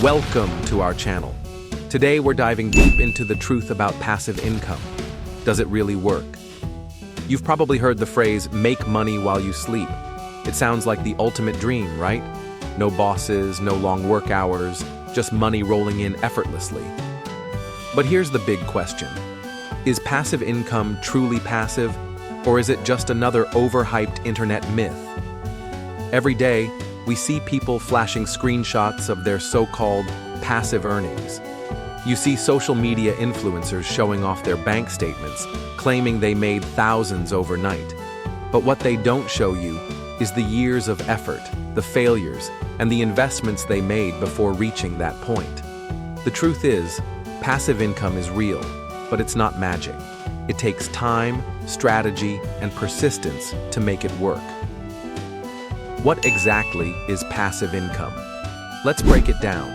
Welcome to our channel. Today we're diving deep into the truth about passive income. Does it really work? You've probably heard the phrase, make money while you sleep. It sounds like the ultimate dream, right? No bosses, no long work hours, just money rolling in effortlessly. But here's the big question. Is passive income truly passive, or is it just another overhyped internet myth? Every day, we see people flashing screenshots of their so-called passive earnings. You see social media influencers showing off their bank statements, claiming they made thousands overnight. But what they don't show you is the years of effort, the failures, and the investments they made before reaching that point. The truth is, passive income is real, but it's not magic. It takes time, strategy, and persistence to make it work. What exactly is passive income? Let's break it down.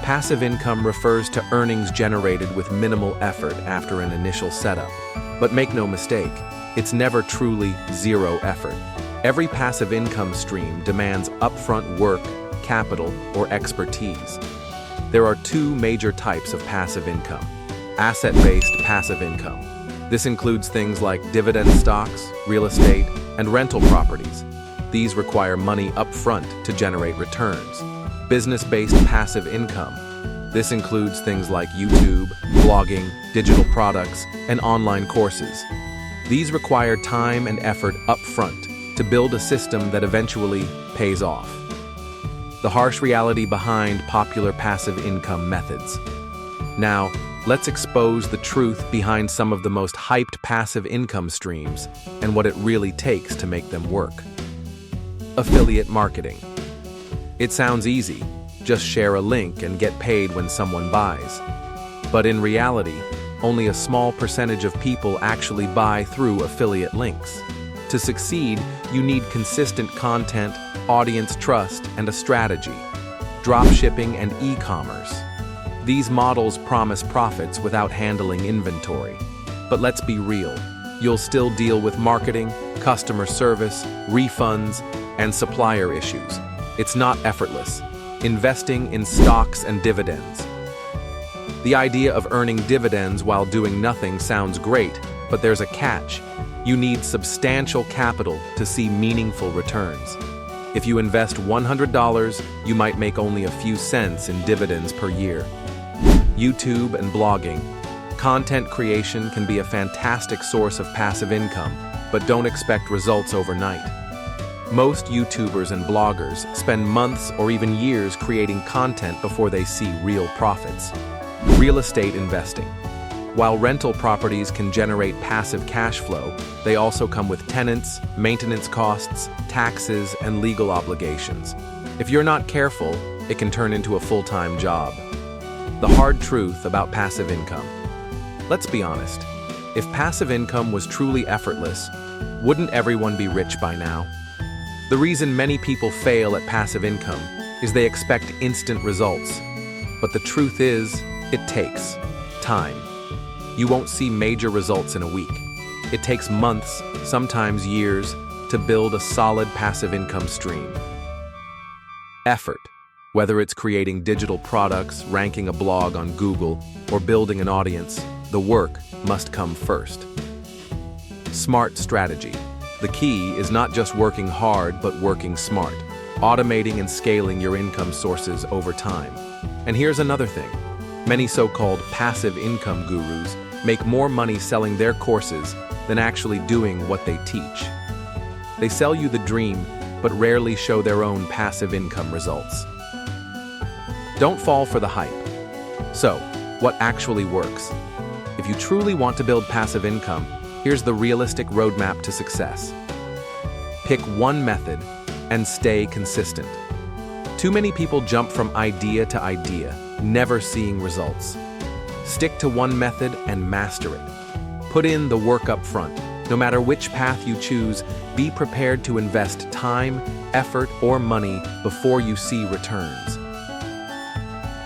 Passive income refers to earnings generated with minimal effort after an initial setup. But make no mistake, it's never truly zero effort. Every passive income stream demands upfront work, capital, or expertise. There are two major types of passive income. Asset-based passive income. This includes things like dividend stocks, real estate, and rental properties. These require money upfront to generate returns. Business-based passive income. This includes things like YouTube, blogging, digital products, and online courses. These require time and effort upfront to build a system that eventually pays off. The harsh reality behind popular passive income methods. Now, let's expose the truth behind some of the most hyped passive income streams and what it really takes to make them work. Affiliate marketing. It sounds easy, just share a link and get paid when someone buys. But in reality, only a small percentage of people actually buy through affiliate links. To succeed, you need consistent content, audience trust, and a strategy. Dropshipping and e-commerce. These models promise profits without handling inventory. But let's be real, you'll still deal with marketing, customer service, refunds, and supplier issues. It's not effortless. Investing in stocks and dividends. The idea of earning dividends while doing nothing sounds great, but there's a catch. You need substantial capital to see meaningful returns. If you invest $100, you might make only a few cents in dividends per year. YouTube and blogging. Content creation can be a fantastic source of passive income, but don't expect results overnight. Most YouTubers and bloggers spend months or even years creating content before they see real profits. Real estate investing. While rental properties can generate passive cash flow, they also come with tenants, maintenance costs, taxes, and legal obligations. If you're not careful, it can turn into a full-time job. The hard truth about passive income. Let's be honest. If passive income was truly effortless, wouldn't everyone be rich by now? The reason many people fail at passive income is they expect instant results. But the truth is, it takes time. You won't see major results in a week. It takes months, sometimes years, to build a solid passive income stream. Effort. Whether it's creating digital products, ranking a blog on Google, or building an audience, the work must come first. Smart strategy. The key is not just working hard, but working smart, automating and scaling your income sources over time. And here's another thing. Many so-called passive income gurus make more money selling their courses than actually doing what they teach. They sell you the dream, but rarely show their own passive income results. Don't fall for the hype. So, what actually works? If you truly want to build passive income, here's the realistic roadmap to success. Pick one method and stay consistent. Too many people jump from idea to idea, never seeing results. Stick to one method and master it. Put in the work up front. No matter which path you choose, be prepared to invest time, effort, or money before you see returns.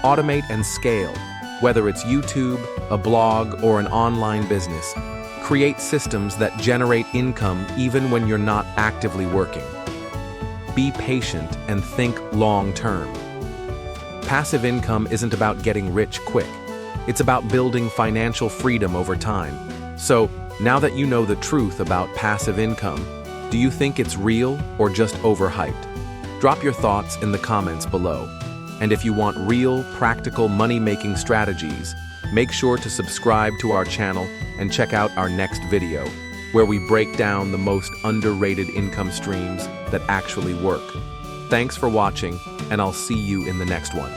Automate and scale. Whether it's YouTube, a blog, or an online business, create systems that generate income even when you're not actively working. Be patient and think long-term. Passive income isn't about getting rich quick. It's about building financial freedom over time. So, now that you know the truth about passive income, do you think it's real or just overhyped? Drop your thoughts in the comments below. And if you want real, practical money-making strategies, make sure to subscribe to our channel and check out our next video, where we break down the most underrated income streams that actually work. Thanks for watching, and I'll see you in the next one.